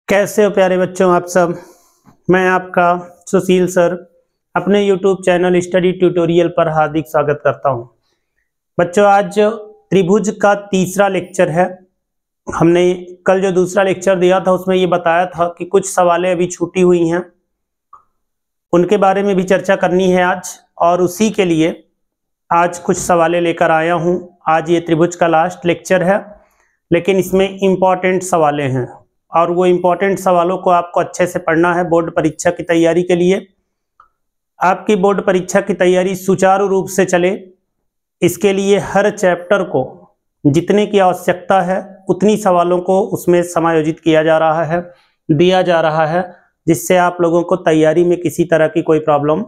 कैसे हो प्यारे बच्चों आप सब। मैं आपका सुशील सर अपने YouTube चैनल स्टडी ट्यूटोरियल पर हार्दिक स्वागत करता हूं। बच्चों आज त्रिभुज का तीसरा लेक्चर है। हमने कल जो दूसरा लेक्चर दिया था उसमें ये बताया था कि कुछ सवालें अभी छूटी हुई हैं, उनके बारे में भी चर्चा करनी है आज, और उसी के लिए आज कुछ सवालें लेकर आया हूं। आज ये त्रिभुज का लास्ट लेक्चर है, लेकिन इसमें इम्पॉर्टेंट सवालें हैं और वो इम्पॉर्टेंट सवालों को आपको अच्छे से पढ़ना है बोर्ड परीक्षा की तैयारी के लिए। आपकी बोर्ड परीक्षा की तैयारी सुचारू रूप से चले, इसके लिए हर चैप्टर को जितने की आवश्यकता है उतनी सवालों को उसमें समायोजित किया जा रहा है, दिया जा रहा है, जिससे आप लोगों को तैयारी में किसी तरह की कोई प्रॉब्लम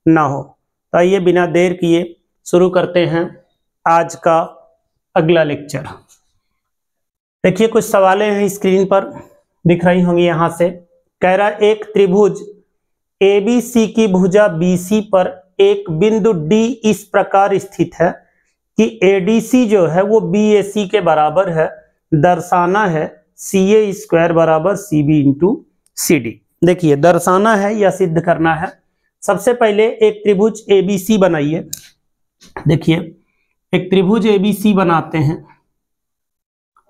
ना हो। तो आइए बिना देर किए शुरू करते हैं आज का अगला लेक्चर। देखिए कुछ सवालें हैं स्क्रीन पर दिख रही होंगी। यहां से कह रहा एक त्रिभुज ABC की भुजा BC पर एक बिंदु D इस प्रकार स्थित है कि ADC जो है वो BAC के बराबर है। दर्शाना है CA स्क्वायर बराबर CB इंटू CD। देखिए दर्शाना है या सिद्ध करना है। सबसे पहले एक त्रिभुज ABC बनाइए। देखिए एक त्रिभुज ABC बनाते हैं।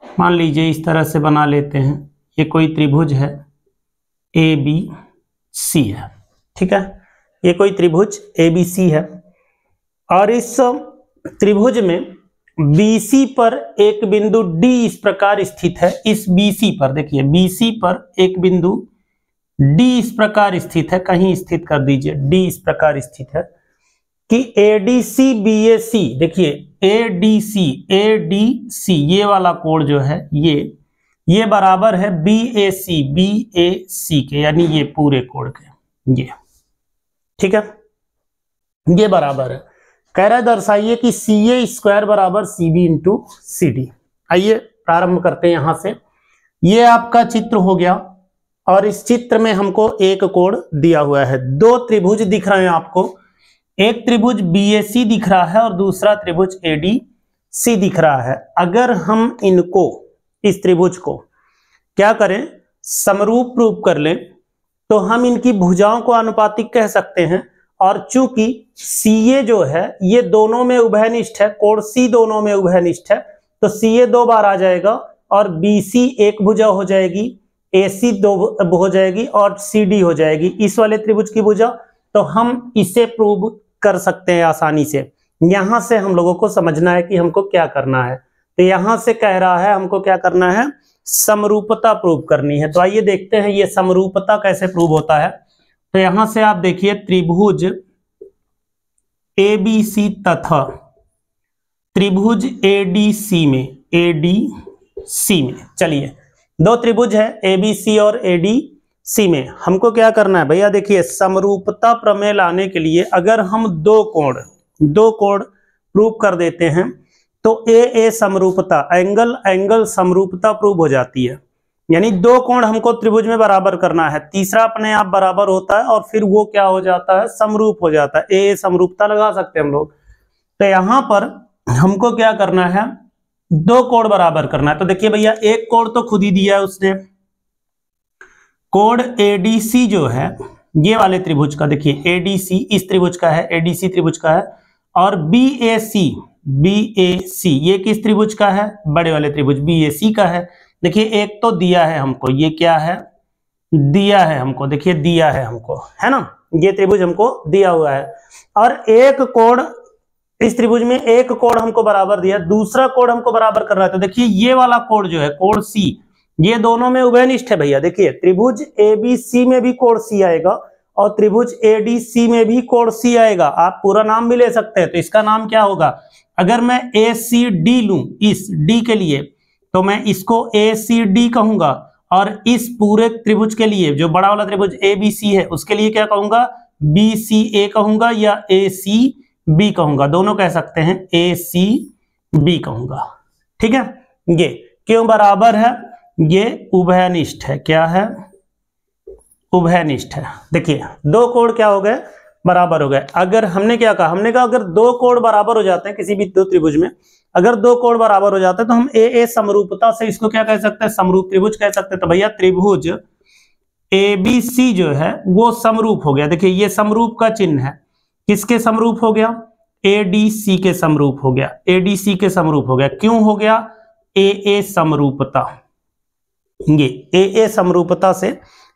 मान लीजिए इस तरह से बना लेते हैं। ये कोई त्रिभुज है ABC है, ठीक है। ये कोई त्रिभुज ABC है और इस त्रिभुज में BC पर एक बिंदु D इस प्रकार स्थित है। इस BC पर देखिए BC पर एक बिंदु D इस प्रकार स्थित है। कहीं स्थित कर दीजिए, D इस प्रकार स्थित है कि ADC BAC, देखिए ADC ये वाला कोण जो है ये बराबर है BAC के, यानी ये पूरे कोण के, ये ठीक है, ये बराबर है। कह रहा है दर्शाइए कि CA स्क्वायर बराबर CB इंटू CD। आइए प्रारंभ करते हैं यहां से। ये आपका चित्र हो गया और इस चित्र में हमको एक कोण दिया हुआ है। दो त्रिभुज दिख रहे हैं आपको, एक त्रिभुज BAC दिख रहा है और दूसरा त्रिभुज ADC दिख रहा है। अगर हम इनको, इस त्रिभुज को क्या करें, समरूप प्रूव कर लें तो हम इनकी भुजाओं को आनुपातिक कह सकते हैं। और चूंकि CA जो है ये दोनों में उभयनिष्ठ है, कोण C दोनों में उभयनिष्ठ है, तो CA दो बार आ जाएगा और BC एक भुजा हो जाएगी, AC दो हो जाएगी और CD हो जाएगी इस वाले त्रिभुज की भुजा। तो हम इसे प्रूव कर सकते हैं आसानी से। यहां से हम लोगों को समझना है कि हमको क्या करना है। तो यहां से कह रहा है हमको क्या करना है, समरूपता प्रूव करनी है। तो आइए देखते हैं ये समरूपता कैसे प्रूव होता है। तो यहां से आप देखिए त्रिभुज ABC तथा त्रिभुज ADC में, चलिए दो त्रिभुज है ABC और ADC में हमको क्या करना है भैया। देखिए समरूपता प्रमेय लाने के लिए अगर हम दो कोण प्रूव कर देते हैं तो AA समरूपता, एंगल समरूपता प्रूव हो जाती है। यानी दो कोण हमको त्रिभुज में बराबर करना है, तीसरा अपने आप बराबर होता है और फिर वो क्या हो जाता है, समरूप हो जाता है। AA समरूपता लगा सकते हैं हम लोग। तो यहां पर हमको क्या करना है, दो कोण बराबर करना है। तो देखिए भैया एक कोण तो खुद ही दिया है उसने, कोण ADC जो है ये वाले त्रिभुज का, देखिए ADC इस त्रिभुज का है, ADC त्रिभुज का है, और BAC ये किस त्रिभुज का है, बड़े वाले त्रिभुज BAC का है। देखिए एक तो दिया है हमको, ये क्या है, दिया है हमको, देखिए दिया है हमको, है ना, ये त्रिभुज हमको दिया हुआ है। और एक कोण इस त्रिभुज में एक कोण हमको बराबर दिया, दूसरा कोण हमको बराबर कर रहा है। तो देखिए ये वाला कोण जो है कोण C, ये दोनों में उभयनिष्ठ है भैया। देखिए त्रिभुज ABC में भी कोण C आएगा और त्रिभुज ADC में भी कोण C आएगा। आप पूरा नाम भी ले सकते हैं। तो इसका नाम क्या होगा, अगर मैं ACD लूं इस D के लिए तो मैं इसको ACD कहूंगा, और इस पूरे त्रिभुज के लिए जो बड़ा वाला त्रिभुज ABC है उसके लिए क्या कहूंगा, BCA कहूंगा या ACB कहूंगा, दोनों कह सकते हैं, ACB कहूंगा। ठीक है, ये क्यों बराबर है, ये उभयनिष्ठ है। क्या है, उभयनिष्ठ है। देखिए दो कोण क्या हो गए, बराबर हो गए। अगर हमने क्या कहा, हमने कहा अगर दो कोण बराबर हो जाते हैं किसी भी दो त्रिभुज में, अगर दो कोण बराबर हो जाते हैं तो हम AA समरूपता से इसको क्या कह सकते हैं, समरूप त्रिभुज कह सकते हैं। तो भैया त्रिभुज ABC जो है वो समरूप हो गया। देखिए ये समरूप का चिन्ह है, किसके समरूप हो गया? ADC के समरूप हो गया, ADC के समरूप हो गया। क्यों हो गया? AA समरूपता, ये AA समरूपता से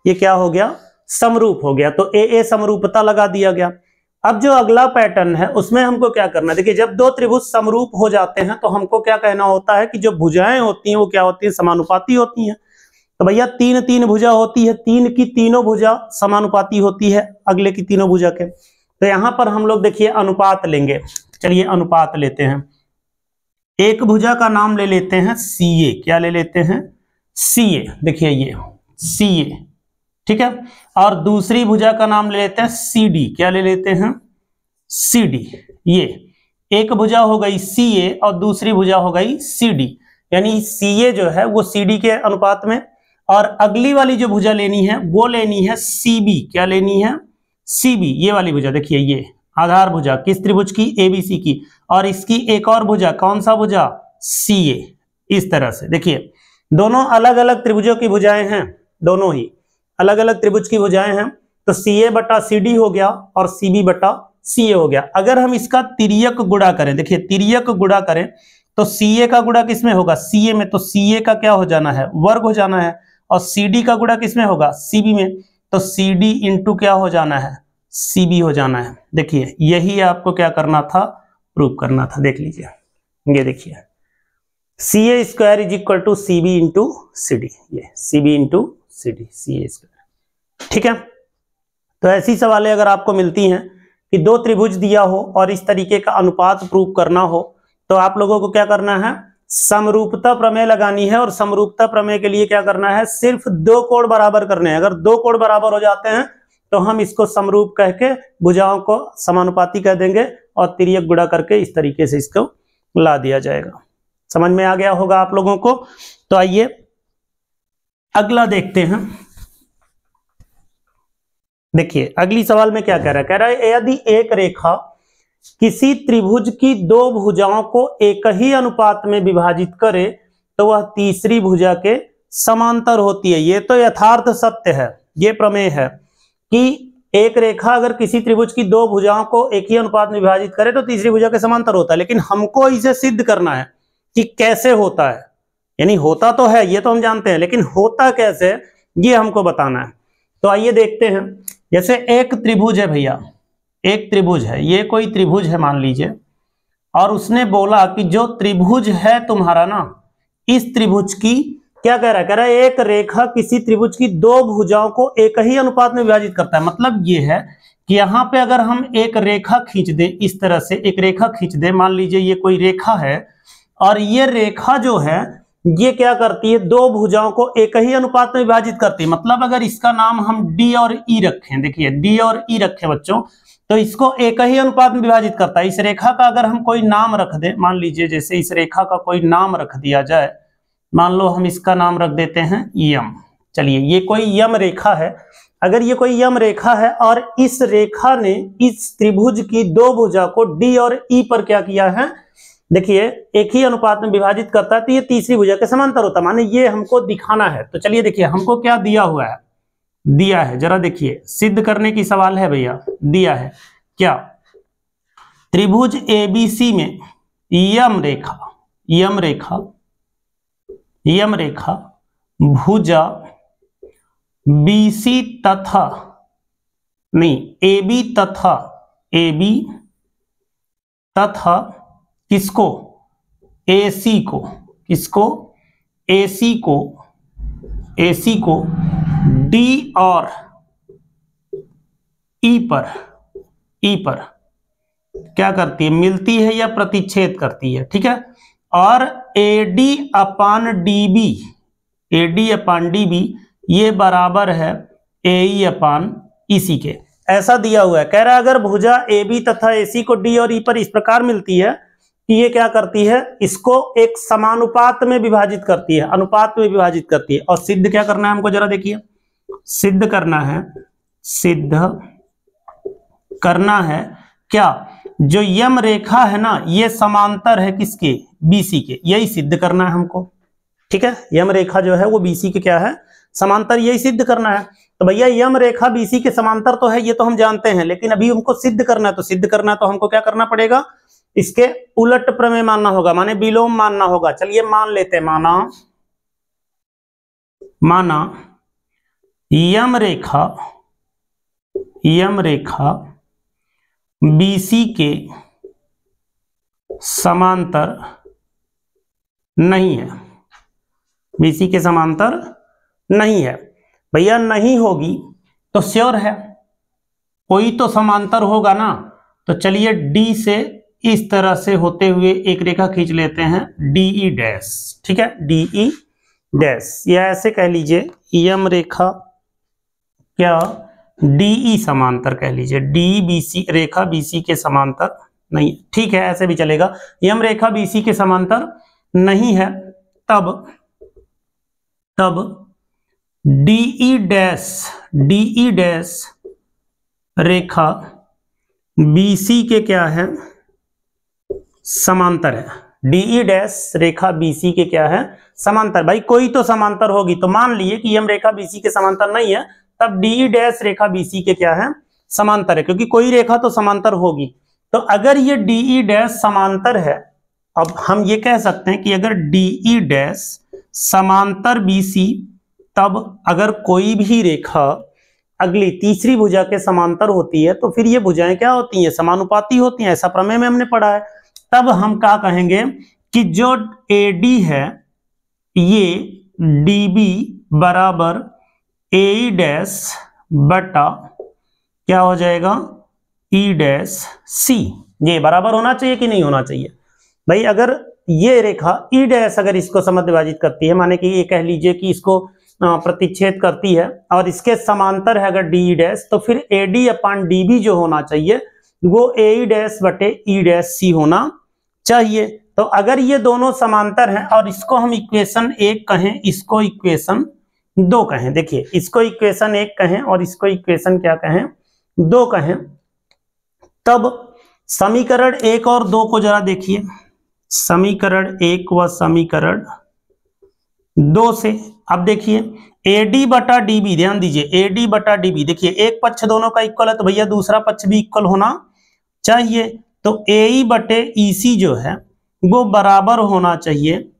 ये क्या हो गया? समरूप हो गया। तो AA समरूपता लगा दिया गया। अब जो अगला पैटर्न है उसमें हमको क्या करना है? देखिए जब दो त्रिभुज समरूप हो जाते हैं तो हमको क्या कहना होता है कि जो भुजाएं होती हैं वो क्या होती है? समानुपाती होती हैं। तो भैया तीन तीन भुजा होती है, तीन की तीनों भुजा समानुपाती होती है अगले की तीनों भुजा के। तो यहां पर हम लोग देखिए अनुपात लेंगे। चलिए अनुपात लेते हैं। एक भुजा का नाम ले लेते हैं CA। क्या ले लेते हैं? CA। देखिए ये CA, ठीक है। और दूसरी भुजा का नाम ले लेते हैं CD। क्या ले लेते हैं? CD। ये एक भुजा हो गई CA और दूसरी भुजा हो गई CD, यानी CA जो है वो CD के अनुपात में, और अगली वाली जो भुजा लेनी है वो लेनी है CB। क्या लेनी है? CB, ये वाली भुजा। देखिए ये आधार भुजा किस त्रिभुज की? ABC की। और इसकी एक और भुजा, कौन सा भुजा? CA। इस तरह से देखिए दोनों अलग अलग त्रिभुजों की भुजाएं हैं, दोनों ही अलग अलग त्रिभुज की भुजाएं हैं। तो CA बटा CD हो गया और CB बटा CA हो गया। अगर हम इसका तिर्यक गुणा करें, देखिए तिर्यक गुणा करें तो CA का गुणा किसमें होगा? CA में। तो CA का क्या हो जाना है? वर्ग हो जाना है। और CD का गुणा किसमें होगा? CB में। तो CD इंटू क्या हो जाना है? CB हो जाना है। देखिए यही आपको क्या करना था? प्रूव करना था। देख लीजिए, ये देखिए CA square is equal to CB into CD। ये CB into CD, CA square, ठीक है। तो ऐसी सवालें अगर आपको मिलती हैं कि दो त्रिभुज दिया हो और इस तरीके का अनुपात प्रूव करना हो, तो आप लोगों को क्या करना है? समरूपता प्रमेय लगानी है। और समरूपता प्रमेय के लिए क्या करना है? सिर्फ दो कोण बराबर करने हैं। अगर दो कोण बराबर हो जाते हैं तो हम इसको समरूप कह के भुजाओं को समानुपाती कह देंगे और तिर्यक गुणा करके इस तरीके से इसको ला दिया जाएगा। समझ में आ गया होगा आप लोगों को। तो आइए अगला देखते हैं। देखिए अगली सवाल में क्या कह रहा है? कह रहा है यदि एक रेखा किसी त्रिभुज की दो भुजाओं को एक ही अनुपात में विभाजित करे तो वह तीसरी भुजा के समांतर होती है। ये तो यथार्थ सत्य है, ये प्रमेय है कि एक रेखा अगर किसी त्रिभुज की दो भुजाओं को एक ही अनुपात में विभाजित करे तो तीसरी भुजा के समांतर होता है। लेकिन हमको इसे सिद्ध करना है कि कैसे होता है। यानी होता तो है, ये तो हम जानते हैं, लेकिन होता कैसे ये हमको बताना है। तो आइए देखते हैं। जैसे एक त्रिभुज है भैया, एक त्रिभुज है, ये कोई त्रिभुज है मान लीजिए, और उसने बोला कि जो त्रिभुज है तुम्हारा ना, इस त्रिभुज की क्या कह रहा है? कह रहा है एक रेखा किसी त्रिभुज की दो भुजाओं को एक ही अनुपात में विभाजित करता है। मतलब ये है कि यहाँ पे अगर हम एक रेखा खींच दे, इस तरह से एक रेखा खींच दे, मान लीजिए ये कोई रेखा है, और ये रेखा जो है ये क्या करती है? दो भुजाओं को एक ही अनुपात में विभाजित करती है। मतलब अगर इसका नाम हम D और E रखें, देखिए D और E रखें बच्चों, तो इसको एक ही अनुपात में विभाजित करता है। इस रेखा का अगर हम कोई नाम रख दे, मान लीजिए जैसे इस रेखा का कोई नाम रख दिया जाए, मान लो हम इसका नाम रख देते हैं यम। चलिए ये कोई यम रेखा है। अगर ये कोई यम रेखा है और इस रेखा ने इस त्रिभुज की दो भुजा को D और E पर क्या किया है? देखिए एक ही अनुपात में विभाजित करता है, तो ये तीसरी भुजा के समांतर होता है। माने ये हमको दिखाना है। तो चलिए देखिए हमको क्या दिया हुआ है? दिया है, जरा देखिए, सिद्ध करने की सवाल है भैया। दिया है क्या? त्रिभुज ABC में यम रेखा, यम रेखा, यम रेखा भुजा BC तथा नहीं AB तथा AB तथा किसको? AC को, किसको? AC को, AC को D और E पर, E पर क्या करती है? मिलती है या प्रतिच्छेद करती है, ठीक है। और AD अपान DB, AD अपान DB ये बराबर है AE अपान EC के। ऐसा दिया हुआ है। कह रहा है अगर भुजा AB तथा AC को D और E पर इस प्रकार मिलती है कि ये क्या करती है? इसको एक समानुपात में विभाजित करती है, अनुपात में विभाजित करती है। और सिद्ध क्या करना है हमको? जरा देखिए, सिद्ध करना है, सिद्ध करना है क्या? जो यम रेखा है ना, ये समांतर है किसके? BC के। यही सिद्ध करना है हमको। ठीक है, यम रेखा जो है वो बीसी के क्या है, समांतर, यही सिद्ध करना है। तो भैया यम रेखा बीसी के समांतर तो है, ये तो हम जानते हैं, लेकिन अभी हमको सिद्ध करना है। तो सिद्ध करना है तो हमको क्या करना पड़ेगा, इसके उलट प्रमेय मानना होगा, माने विलोम मानना होगा। चलिए मान लेते हैं, माना यम रेखा बीसी के समांतर नहीं है, बीसी के समांतर नहीं है। भैया नहीं होगी तो श्योर है कोई तो समांतर होगा ना। तो चलिए डी से इस तरह से होते हुए एक रेखा खींच लेते हैं, डीई डैश, ठीक है, डीई डैश, या ऐसे कह लीजिए यम रेखा क्या डीई समांतर कह लीजिए, डी बीसी रेखा बीसी के समांतर नहीं, ठीक है, ऐसे भी चलेगा। यम रेखा बीसी के समांतर नहीं है, तब डीई डैश रेखा बीसी के क्या है, समांतर है। डीई डैश रेखा बीसी के क्या है, समांतर। भाई कोई तो समांतर होगी, तो मान लिए कि यम रेखा बीसी के समांतर नहीं है, तब डीई डैश रेखा बीसी के क्या है, समांतर है, क्योंकि कोई रेखा तो समांतर होगी। तो अगर ये डीई डैश समांतर है, अब हम ये कह सकते हैं कि अगर डीई डैश समांतर बीसी, तब अगर कोई भी रेखा अगली तीसरी भुजा के समांतर होती है तो फिर ये भुजाएं क्या होती हैं, समानुपाती होती हैं, ऐसा प्रमेय में हमने पढ़ा है। तब हम क्या कहेंगे कि जो एडी है ये डीबी बराबर ए डैश बटा क्या हो जाएगा, ई डैश सी। ये बराबर होना चाहिए कि नहीं होना चाहिए भाई। अगर ये रेखा ई डैश अगर इसको समद्विभाजित करती है, माने कि ये कह लीजिए कि इसको प्रतिच्छेद करती है और इसके समांतर है अगर डी डैश, तो फिर एडी अपान डीबी जो होना चाहिए वो ए डैश बटे ई डैश सी होना चाहिए। तो अगर ये दोनों समांतर हैं और इसको हम इक्वेशन 1 कहें, इसको इक्वेशन 2 कहें, देखिए इसको इक्वेशन 1 कहें और इसको इक्वेशन क्या कहें, 2 कहें, तब समीकरण 1 और 2 को जरा देखिए। समीकरण 1 व समीकरण 2 से अब देखिए एडी बटा डीबी, ध्यान दीजिए एडी बटा डीबी, देखिए एक पक्ष दोनों का इक्वल है तो भैया दूसरा पक्ष भी इक्वल होना चाहिए। तो एई बटे ईसी जो है वो बराबर होना चाहिए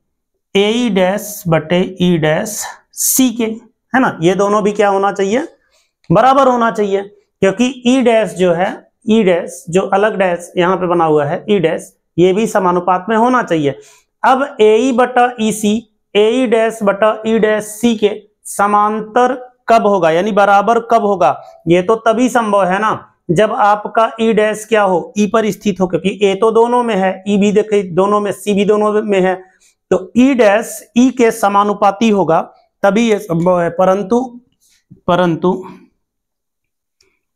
एई डैश बटे ई डैश सी के, है ना। ये दोनों भी क्या होना चाहिए, बराबर होना चाहिए, क्योंकि ई डैश जो है, ई डैश जो अलग डैश यहाँ पे बना हुआ है ई डैश, ये भी समानुपात में होना चाहिए। अब एई बटा ईसी एई डैश बटा ई डैश सी के समांतर कब होगा, यानी बराबर कब होगा, ये तो तभी संभव है ना जब आपका ई डैश क्या हो, ई पर स्थित हो, क्योंकि ए तो दोनों में है, ई भी देखिए दोनों में, सी भी दोनों में है, तो ई डैश ई के समानुपाती होगा तभी ये संभव है। परंतु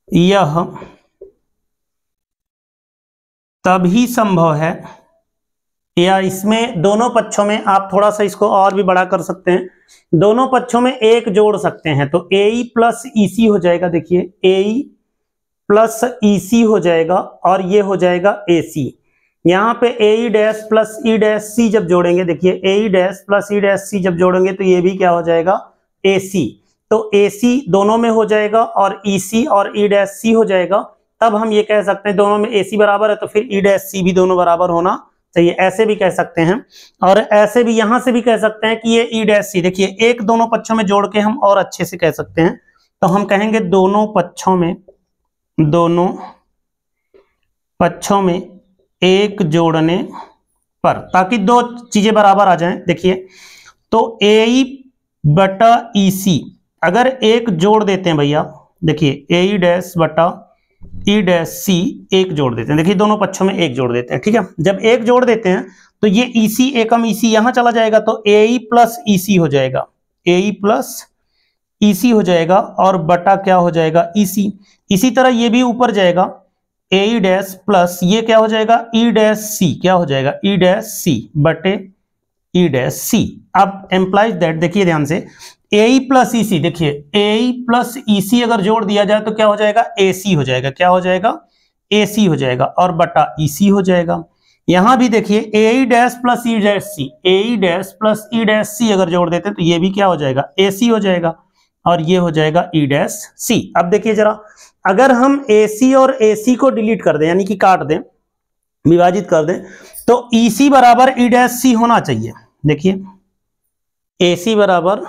यह तभी संभव है, या इसमें दोनों पक्षों में आप थोड़ा सा इसको और भी बड़ा कर सकते हैं, दोनों पक्षों में एक जोड़ सकते हैं, तो एई प्लस ईसी हो जाएगा, देखिए एई प्लस ईसी हो जाएगा और ये हो जाएगा एसी। यहाँ पे एई डैश प्लस ई डैश सी जब जोड़ेंगे, देखिए एई डैश प्लस ई डैश सी जब जोड़ेंगे तो ये भी क्या हो जाएगा, एसी। तो एसी दोनों में हो जाएगा और ईसी और ई डैश सी हो जाएगा, तब हम ये कह सकते हैं दोनों में एसी बराबर है तो फिर ई डैश सी भी दोनों बराबर होना चाहिए, ऐसे भी कह सकते हैं। और ऐसे भी यहां से भी कह सकते हैं कि ये ई डैश सी, देखिए एक दोनों पक्षों में जोड़ के हम और अच्छे से कह सकते हैं, तो हम कहेंगे दोनों पक्षों में एक जोड़ने पर, ताकि दो चीजें बराबर आ जाएं। देखिए तो एई बटा ईसी अगर एक जोड़ देते हैं भैया, देखिए एई डैश बटा ई डैश सी एक जोड़ देते हैं, देखिए दोनों पक्षों में एक जोड़ देते हैं, ठीक है। जब एक जोड़ देते हैं तो ये ईसी एकम ईसी यहां चला जाएगा तो एई प्लस ईसी हो जाएगा, एई प्लस ईसी हो जाएगा और बटा क्या हो जाएगा, ईसी। इसी तरह ये भी ऊपर जाएगा, एई डैश प्लस ये क्या हो जाएगा, ई डैश सी, क्या हो जाएगा, ई डैश सी बटे ई डैश सी। अब एम्प्लाइज दैट, देखिए ध्यान से, एई प्लस ईसी, देखिए एई प्लस ईसी अगर जोड़ दिया जाए तो क्या हो जाएगा, एसी हो जाएगा, क्या हो जाएगा, एसी हो जाएगा और बटा ईसी हो जाएगा। यहां भी देखिए ए डैश प्लस ई डैश सी, ए डैश प्लस ई डैश सी अगर जोड़ देते हैं तो ये भी क्या हो जाएगा, ए सी हो जाएगा और ये हो जाएगा ई डैश सी। अब देखिए जरा, अगर हम ए सी और ए सी को डिलीट कर दें यानी कि काट दें, विभाजित कर दें, तो ई सी बराबर ई डैश सी होना चाहिए। देखिए ए सी बराबर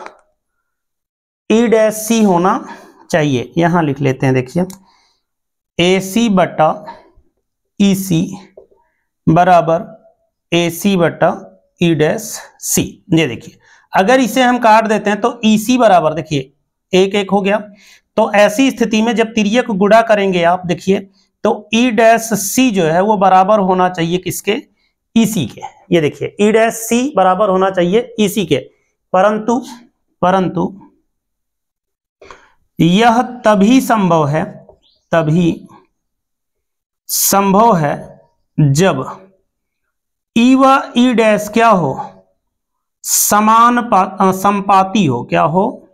ई डैश सी होना चाहिए, यहां लिख लेते हैं। देखिए ए सी बटा ई सी बराबर ए सी बटा ई डैश सी। ये देखिए अगर इसे हम काट देते हैं तो ई सी बराबर, देखिए एक एक हो गया, तो ऐसी स्थिति में जब तिर्यक गुणा करेंगे आप देखिए तो ई डैश सी जो है वो बराबर होना चाहिए किसके, ई सी के। ये देखिए ई डैश सी बराबर होना चाहिए ई सी के, परंतु यह तभी संभव है जब ई व ई डैश क्या हो, संपाती हो। क्या हो,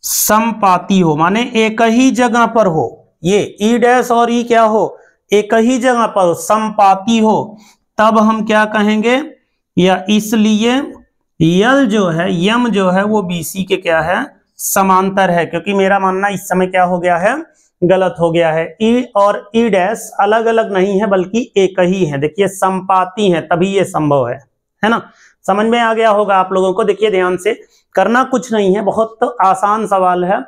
संपाती हो, माने एक ही जगह पर हो। ये ई डैश और ई क्या हो, एक ही जगह पर हो, संपाती हो, तब हम क्या कहेंगे, या इसलिए यल जो है, यम जो है वो बीसी के क्या है, समांतर है। क्योंकि मेरा मानना इस समय क्या हो गया है, गलत हो गया है। ई और ई डैश अलग अलग नहीं है बल्कि एक ही है। देखिए संपाती है तभी ये संभव है ना। समझ में आ गया होगा आप लोगों को। देखिए ध्यान से, करना कुछ नहीं है, बहुत आसान सवाल है।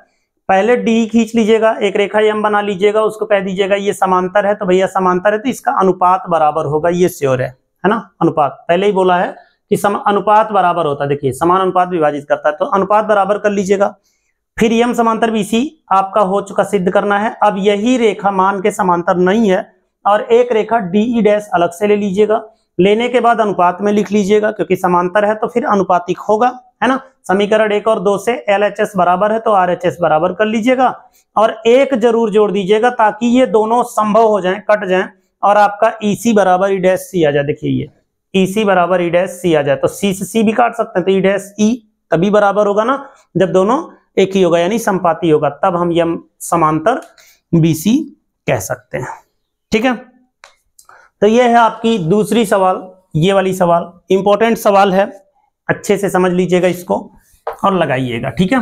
पहले डी खींच लीजिएगा, एक रेखा एम बना लीजिएगा, उसको कह दीजिएगा ये समांतर है, तो भैया समांतर है तो इसका अनुपात बराबर होगा, ये श्योर है ना। अनुपात पहले ही बोला है कि अनुपात बराबर होता है। देखिए समान अनुपात विभाजित करता है, तो अनुपात बराबर कर लीजिएगा। फिर यम समांतर बीसी आपका हो चुका, सिद्ध करना है। अब यही रेखा मान के समांतर नहीं है और एक रेखा डीई डैश अलग से ले लीजिएगा, लेने के बाद अनुपात में लिख लीजिएगा, क्योंकि समांतर है तो फिर अनुपातिक होगा, है ना। समीकरण 1 और 2 से LHS बराबर है तो RHS बराबर कर लीजिएगा और एक जरूर जोड़ दीजिएगा ताकि ये दोनों संभव हो जाएं, कट जाएं और आपका EC बराबर ई डैश सी आ जाए। देखिए ये EC बराबर ई डैश सी आ जाए तो C से C भी काट सकते हैं, तो ई डैश E तभी बराबर होगा ना जब दोनों एक ही होगा यानी संपाती होगा, तब हम यम समांतर BC कह सकते हैं। ठीक है, तो ये है आपकी दूसरी सवाल। ये वाली सवाल इंपॉर्टेंट सवाल है, अच्छे से समझ लीजिएगा इसको और लगाइएगा। ठीक है,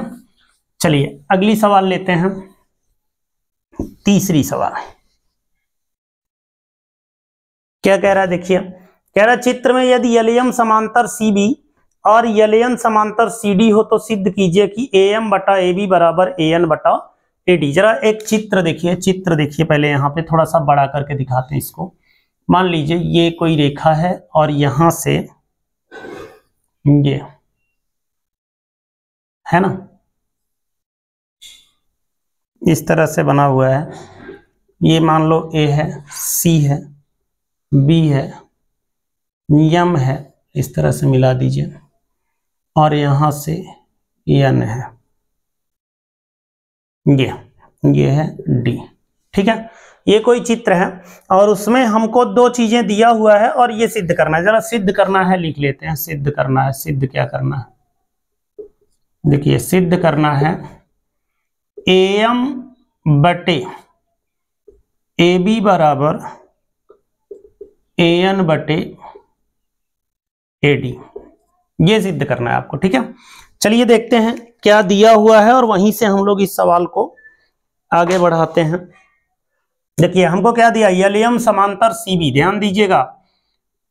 चलिए अगली सवाल लेते हैं। तीसरी सवाल क्या कह रहा है, देखिए कह रहा है चित्र में यदि एलएम समांतर CB और एलएन समांतर CD हो तो सिद्ध कीजिए कि AM बटा AB बराबर AN बटा AD। जरा एक चित्र देखिए पहले, यहाँ पे थोड़ा सा बड़ा करके दिखाते हैं इसको। मान लीजिए ये कोई रेखा है और यहां से ये है ना, इस तरह से बना हुआ है। ये मान लो A है, C है, B है, M है, इस तरह से मिला दीजिए और यहां से N है, ये है D। ठीक है, ये कोई चित्र है और उसमें हमको दो चीजें दिया हुआ है और ये सिद्ध करना है। जरा सिद्ध करना है, लिख लेते हैं। सिद्ध करना है, सिद्ध क्या करना है, देखिए सिद्ध करना है AM बटे AB बराबर AN बटे AD, ये सिद्ध करना है आपको। ठीक है, चलिए देखते हैं क्या दिया हुआ है और वहीं से हम लोग इस सवाल को आगे बढ़ाते हैं। देखिए हमको क्या दिया, एलएम समांतर CB, ध्यान दीजिएगा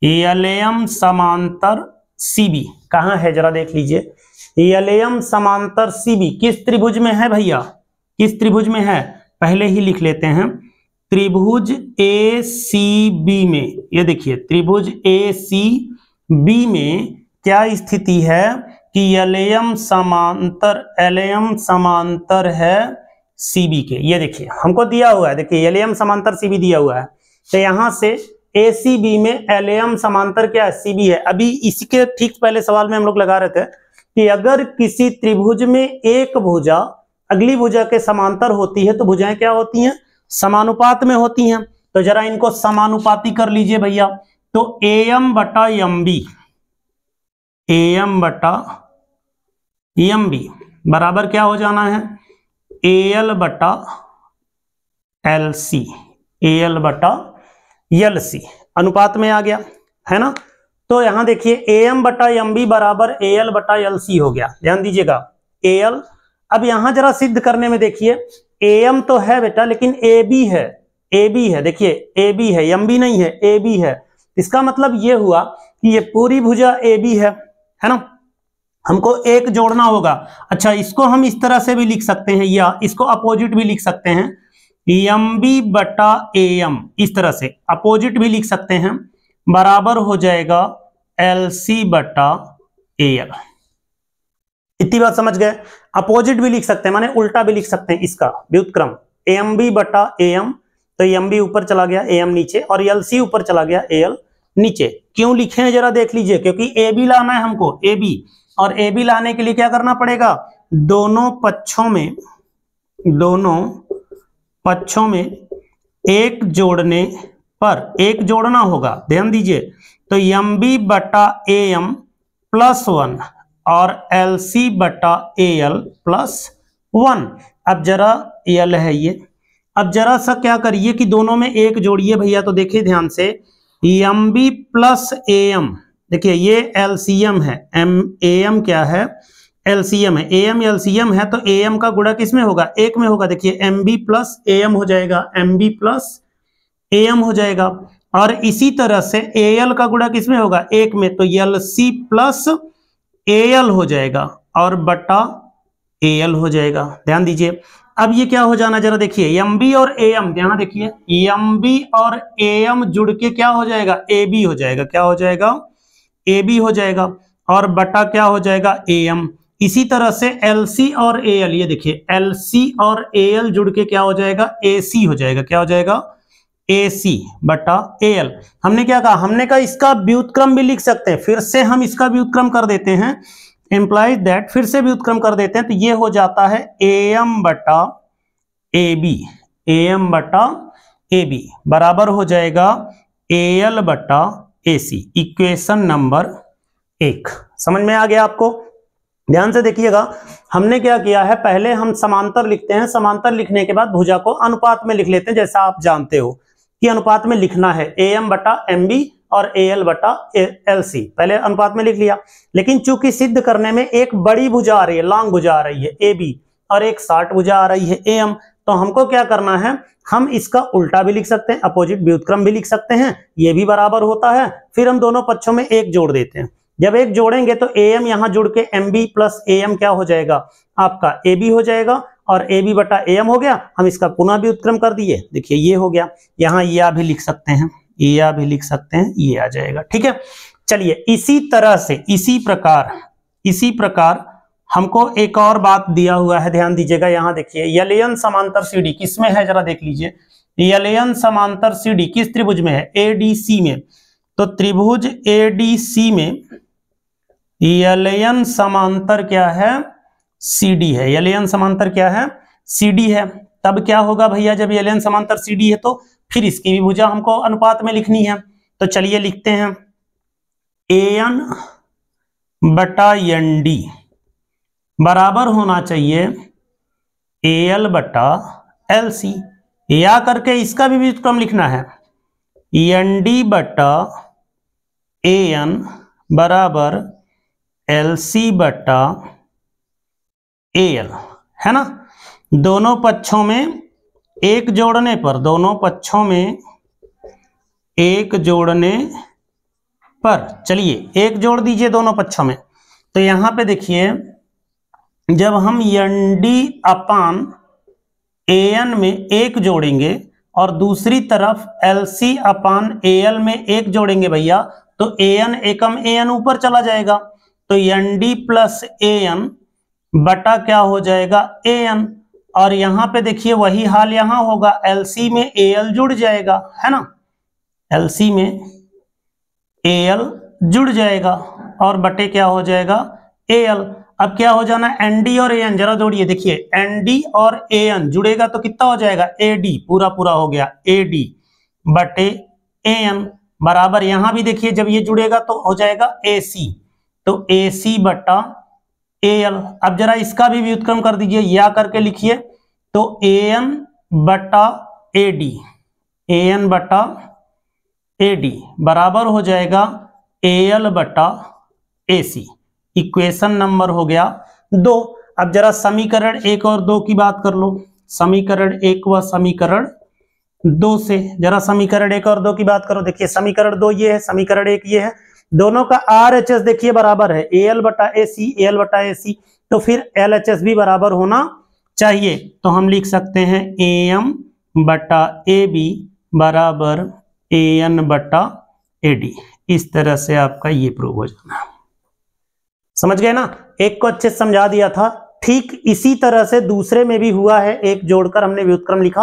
एलएम समांतर CB कहां है जरा देख लीजिए। एलएम समांतर CB किस त्रिभुज में है भैया, किस त्रिभुज में है, पहले ही लिख लेते हैं। त्रिभुज ACB में, ये देखिए त्रिभुज ACB में क्या स्थिति है कि एलएम समांतर है CB के। ये देखिए हमको दिया हुआ है, देखिए एलएम समांतर CB दिया हुआ है, तो यहां से ACB में एलएम समांतर क्या है, CB है। अभी इसके ठीक पहले सवाल में हम लोग लगा रहे थे कि अगर किसी त्रिभुज में एक भुजा अगली भुजा के समांतर होती है तो भुजाएं क्या होती हैं, समानुपात में होती हैं। तो जरा इनको समानुपाती कर लीजिए भैया। तो AM बटा MB, AM बटा MB बराबर क्या हो जाना है, AL बटा LC, AL बटा LC। अनुपात में आ गया, है ना। तो यहां देखिए AM बटा MB बराबर AL बटा LC हो गया, ध्यान दीजिएगा AL। अब यहां जरा सिद्ध करने में देखिए AM तो है बेटा लेकिन AB है, AB है, देखिए AB है, MB नहीं है, AB है। इसका मतलब ये हुआ कि ये पूरी भुजा AB है ना। हमको एक जोड़ना होगा। अच्छा, इसको हम इस तरह से भी लिख सकते हैं या इसको अपोजिट भी लिख सकते हैं, MB बटा AM, इस तरह से अपोजिट भी लिख सकते हैं, बराबर हो जाएगा LC बटा AL। इतनी बात समझ गए। अपोजिट भी लिख सकते हैं, माने उल्टा भी लिख सकते हैं इसका व्युत्क्रम, MB बटा AM, तो MB ऊपर चला गया, AM नीचे, और LC ऊपर चला गया, AL नीचे। क्यों लिखे हैं जरा देख लीजिए, क्योंकि AB लाना है हमको, AB, और AB लाने के लिए क्या करना पड़ेगा, दोनों पक्षों में एक जोड़ने पर एक जोड़ना होगा, ध्यान दीजिए। तो MB बटा AM प्लस 1 और LC बटा AL प्लस 1। अब जरा L है ये, अब जरा सा क्या करिए कि दोनों में एक जोड़िए भैया। तो देखिए ध्यान से, MB प्लस AM, देखिए ये LCM है, AM क्या है, LCM है, AM LCM है, तो AM का गुणा किस में होगा, एक में होगा। देखिए MB प्लस AM हो जाएगा, MB प्लस AM हो जाएगा, और इसी तरह से AL का गुणा किस में होगा, एक में, तो LC प्लस AL हो जाएगा और बटा AL हो जाएगा, ध्यान दीजिए। अब ये क्या हो जाना जरा देखिए, MB और AM, ध्यान देखिए, MB और AM जुड़ के क्या हो जाएगा, AB हो जाएगा, क्या हो जाएगा, AB हो जाएगा, और बटा क्या हो जाएगा, AM। इसी तरह से LC और AL, ये देखिए LC और AL जुड़ के क्या हो जाएगा, AC हो जाएगा, क्या हो जाएगा, AC बटा AL। हमने क्या कहा, हमने कहा इसका व्युत्क्रम भी लिख सकते हैं, फिर से हम इसका व्युत्क्रम कर देते हैं, इंप्लाइज दैट, फिर से व्युत्क्रम कर देते हैं, तो ये हो जाता है AM बटा AB, AM बटा AB बराबर हो जाएगा AL बटा AC, इक्वेशन नंबर 1। समझ में आ गया आपको। ध्यान से देखिएगा, हमने क्या किया है, पहले हम समांतर लिखते हैं, समांतर लिखने के बाद भुजा को अनुपात में लिख लेते हैं, जैसा आप जानते हो कि अनुपात में लिखना है, AM बटा MB और AL बटा LC, पहले अनुपात में लिख लिया। लेकिन चूंकि सिद्ध करने में एक बड़ी भुजा आ रही है, लॉन्ग भुजा आ रही है AB, और एक शॉर्ट भुजा आ रही है AM, तो हमको क्या करना है, हम इसका उल्टा भी लिख सकते हैं, अपोजिट व्युत्क्रम भी लिख सकते हैं, ये भी बराबर होता है। फिर हम दोनों पक्षों में एक जोड़ देते हैं, जब एक जोड़ेंगे तो AM यहां जुड़ के MB प्लस AM क्या हो जाएगा, आपका AB हो जाएगा, और AB बटा AM हो गया। हम इसका पुनः व्युत्क्रम कर दिए, देखिए ये हो गया, यहाँ या भी लिख सकते हैं, या भी लिख सकते हैं, ये आ जाएगा, ठीक है। चलिए इसी तरह से, इसी प्रकार हमको एक और बात दिया हुआ है, ध्यान दीजिएगा, यहां देखिए यलेयन समांतर CD किसमें है जरा देख लीजिए, यलेयन समांतर CD किस त्रिभुज में है, ADC में। तो त्रिभुज ADC में यलेयन समांतर क्या है, CD है, यलेयन समांतर क्या है, CD है। तब क्या होगा भैया, जब यलेयन समांतर CD है तो फिर इसकी भी भुजा हमको अनुपात में लिखनी है। तो चलिए लिखते हैं, AN बटा ND बराबर होना चाहिए AL बटा LC, या करके इसका भी व्युत्क्रम लिखना है, ND बटा AN बराबर LC बटा AL, है ना। दोनों पक्षों में एक जोड़ने पर, दोनों पक्षों में एक जोड़ने पर, चलिए एक जोड़ दीजिए दोनों पक्षों में। तो यहां पे देखिए, जब हम ND अपान AN में एक जोड़ेंगे और दूसरी तरफ LC अपान AL में एक जोड़ेंगे भैया, तो AN एकम AN ऊपर चला जाएगा, तो ND प्लस AN बटा क्या हो जाएगा, AN। और यहां पे देखिए वही हाल यहां होगा, LC में AL जुड़ जाएगा, है ना, LC में AL जुड़ जाएगा और बटे क्या हो जाएगा, AL। अब क्या हो जाना, ND और AN जरा जोड़िए, देखिए ND और AN जुड़ेगा तो कितना हो जाएगा, AD, पूरा पूरा हो गया AD बटे AN बराबर, यहां भी देखिए जब ये जुड़ेगा तो हो जाएगा AC, तो AC बटा AL। अब जरा इसका भी व्युत्क्रम कर दीजिए, या करके लिखिए, तो AN बटा AD, AN बटा AD बराबर हो जाएगा AL बटा AC। इक्वेशन नंबर हो गया 2। अब जरा समीकरण 1 और 2 की बात कर लो। समीकरण 1 व समीकरण 2 से जरा समीकरण 1 और 2 की बात करो। देखिए समीकरण 2 ये है, समीकरण 1 ये है। दोनों का RHS देखिए बराबर है AL बटा AC, AL बटा AC, तो फिर LHS भी बराबर होना चाहिए। तो हम लिख सकते हैं AM बटा AB बराबर AN बटा AD। इस तरह से आपका ये प्रूव हो जाना। समझ गए ना? एक को अच्छे से समझा दिया था। ठीक इसी तरह से दूसरे में भी हुआ है। एक जोड़कर हमने व्युत्क्रम लिखा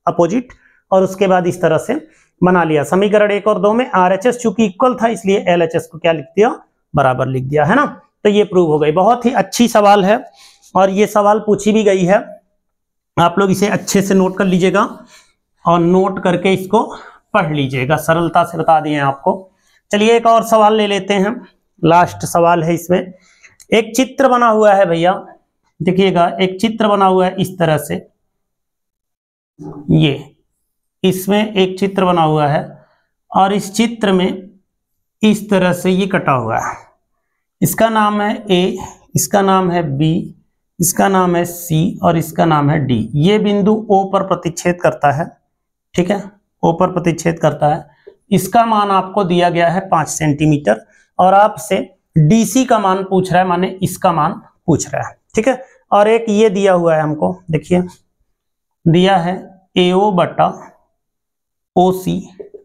अपोजिट, और उसके बाद इस तरह से बना लिया। समीकरण 1 और 2 में RHS चूंकि इक्वल था, इसलिए LHS को क्या लिख दिया? बराबर लिख दिया, है ना? तो ये प्रूव हो गई। बहुत ही अच्छी सवाल है और ये सवाल पूछी भी गई है। आप लोग इसे अच्छे से नोट कर लीजिएगा और नोट करके इसको पढ़ लीजिएगा। सरलता से बता दिए आपको। चलिए एक और सवाल ले लेते हैं। लास्ट सवाल है इसमें। एक चित्र बना हुआ है भैया, देखिएगा एक चित्र बना हुआ है इस तरह से। ये इसमें एक चित्र बना हुआ है और इस चित्र में इस तरह से ये कटा हुआ है। इसका नाम है A, इसका नाम है B, इसका नाम है C और इसका नाम है D। ये बिंदु O पर प्रतिच्छेद करता है, ठीक है, O पर प्रतिच्छेद करता है। इसका मान आपको दिया गया है 5 सेंटीमीटर और आपसे DC का मान पूछ रहा है, माने इसका मान पूछ रहा है, ठीक है। और एक ये दिया हुआ है हमको, देखिए दिया है AO बटा OC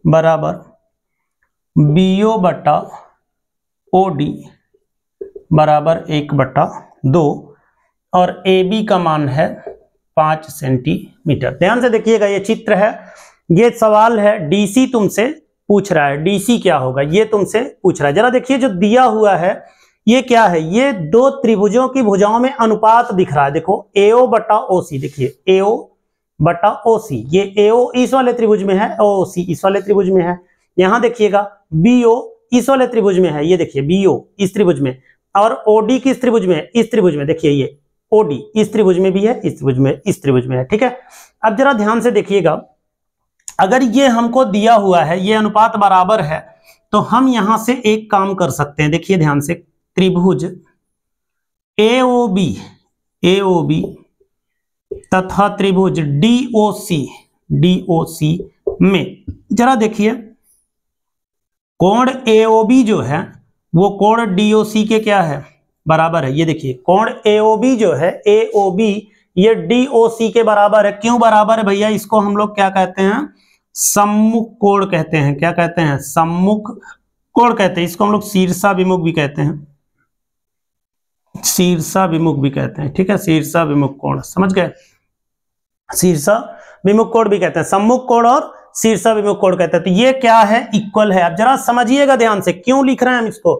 बराबर BO बटा OD बराबर 1/2 और AB का मान है 5 सेंटीमीटर। ध्यान से देखिएगा, ये चित्र है, ये सवाल है, DC तुमसे पूछ रहा है, DC क्या होगा ये तुमसे पूछ रहा है। जरा देखिए जो दिया हुआ है ये क्या है, ये दो त्रिभुजों की भुजाओं में अनुपात दिख रहा है। देखो AO बटा OC, देखिए AO बटा OC, ये AO इस वाले त्रिभुज में है, OC इस वाले त्रिभुज में है। यहां देखिएगा BO इस वाले त्रिभुज में है, ये देखिए BO इस त्रिभुज में, और OD किस त्रिभुज में है, इस त्रिभुज में। देखिए ये OD इस त्रिभुज में भी है, इस त्रिभुज में, इस त्रिभुज में है, ठीक है। अब जरा ध्यान से देखिएगा, अगर ये हमको दिया हुआ है, ये अनुपात बराबर है, तो हम यहां से एक काम कर सकते हैं। देखिए ध्यान से, त्रिभुज AOB तथा त्रिभुज DOC में जरा देखिए कोण AOB जो है वो कोण DOC के क्या है, बराबर है। ये देखिए कोण AOB जो है, AOB ये DOC के बराबर है। क्यों बराबर है भैया? इसको हम लोग क्या कहते हैं, सम्मुख कोण कहते हैं। क्या कहते हैं? सम्मुख कोण कहते हैं। इसको हम लोग शीर्षाभिमुख भी कहते हैं, शीर्षाभिमुख भी कहते हैं, ठीक है, शीर्षाभिमुख कोण, समझ गए। शीर्षाभिमुख कोण भी कहते हैं, सम्मुख कोण और शीर्षाभिमुख कोण कहते हैं। तो ये क्या है, इक्वल है। अब जरा समझिएगा ध्यान से, क्यों लिख रहे हैं हम इसको,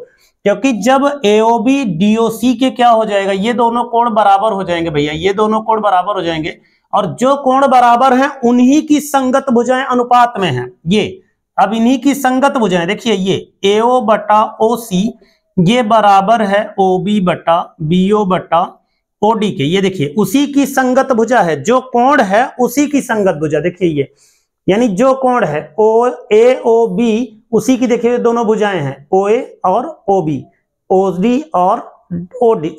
क्योंकि जब AOB DOC के क्या हो जाएगा, ये दोनों कोण बराबर हो जाएंगे भैया, ये दोनों कोण बराबर हो जाएंगे, और जो कोण बराबर हैं उन्हीं की संगत भुजाएं अनुपात में हैं। ये अब इन्हीं की संगत भुजाएं, देखिए ये AO बटा OC ये बराबर है OB बटा BO बटा OD के। ये देखिए उसी की संगत भुजा है, जो कोण है उसी की संगत भुजा। देखिए ये, यानी जो कोण है AOB उसी की, देखिए दोनों भुजाएं हैं OA और OB, OD और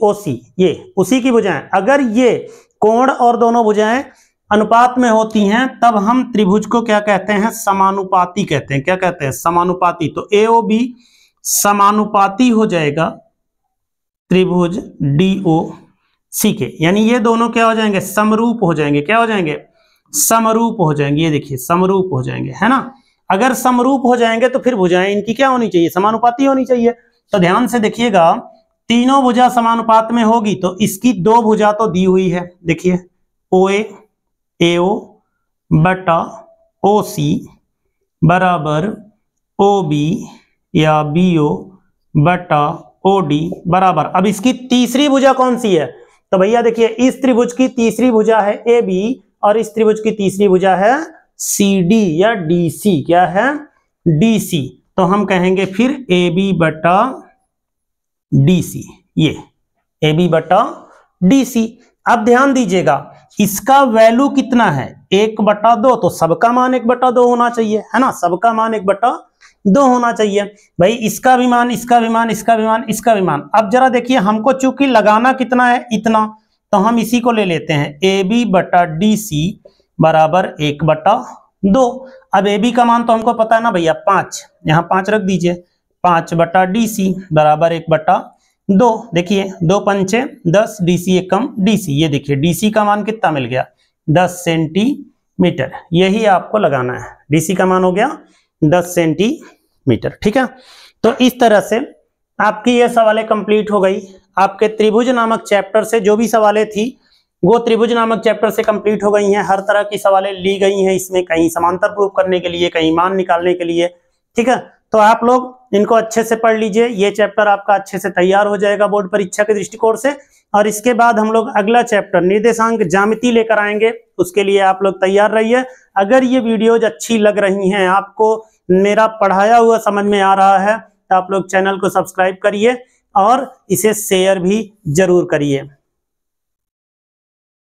OC, ये उसी की भुजाएं। अगर ये कोण और दोनों भुजाएं अनुपात में होती हैं तब हम त्रिभुज को क्या कहते हैं, समानुपाती कहते हैं। क्या कहते हैं? समानुपाती। तो AOB समानुपाती हो जाएगा त्रिभुज DOC के, यानी ये दोनों क्या हो जाएंगे, समरूप हो जाएंगे। क्या हो जाएंगे? समरूप हो जाएंगे। ये देखिए समरूप हो जाएंगे, है ना। अगर समरूप हो जाएंगे तो फिर भुजाएं इनकी क्या होनी चाहिए, समानुपाती होनी चाहिए। तो ध्यान से देखिएगा, तीनों भुजा समानुपात में होगी तो इसकी दो भुजा तो दी हुई है। देखिए OA AO बटा OC बराबर OB या BO बटा OD बराबर, अब इसकी तीसरी भुजा कौन सी है, तो भैया देखिए इस त्रिभुज की तीसरी भुजा है AB और इस त्रिभुज की तीसरी भुजा है CD या DC। क्या है? DC। तो हम कहेंगे फिर AB बटा DC, ये AB बटा DC। अब ध्यान दीजिएगा, इसका वैल्यू कितना है 1/2, तो सबका मान 1/2 होना चाहिए, है ना, सबका मान 1/2 होना चाहिए। भाई इसका भी मान, इसका भी मान, इसका भी मान, इसका भी मान। अब जरा देखिए, हमको चूंकि लगाना कितना है, इतना, तो हम इसी को ले लेते हैं, AB/DC बराबर 1/2। अब AB का मान तो हमको पता है ना भैया 5, यहाँ 5 रख दीजिए, 5/DC बराबर 1/2। देखिए 2 पंचे 10, DC 1 कम DC, ये देखिए DC का मान कितना मिल गया 10 सेंटीमीटर। यही आपको लगाना है, DC का मान हो गया 10 सेंटीमीटर। ठीक है, तो इस तरह से आपकी ये सवालें कंप्लीट हो गई। आपके त्रिभुज नामक चैप्टर से जो भी सवालें थी वो त्रिभुज नामक चैप्टर से कंप्लीट हो गई हैं। हर तरह की सवालें ली गई हैं इसमें, कहीं समांतर प्रूफ करने के लिए, कहीं मान निकालने के लिए। ठीक है, तो आप लोग इनको अच्छे से पढ़ लीजिए, ये चैप्टर आपका अच्छे से तैयार हो जाएगा बोर्ड परीक्षा के दृष्टिकोण से। और इसके बाद हम लोग अगला चैप्टर निर्देशांक ज्यामिति लेकर आएंगे, उसके लिए आप लोग तैयार रहिए। अगर ये वीडियोज अच्छी लग रही हैं, आपको मेरा पढ़ाया हुआ समझ में आ रहा है, तो आप लोग चैनल को सब्सक्राइब करिए और इसे शेयर भी जरूर करिए।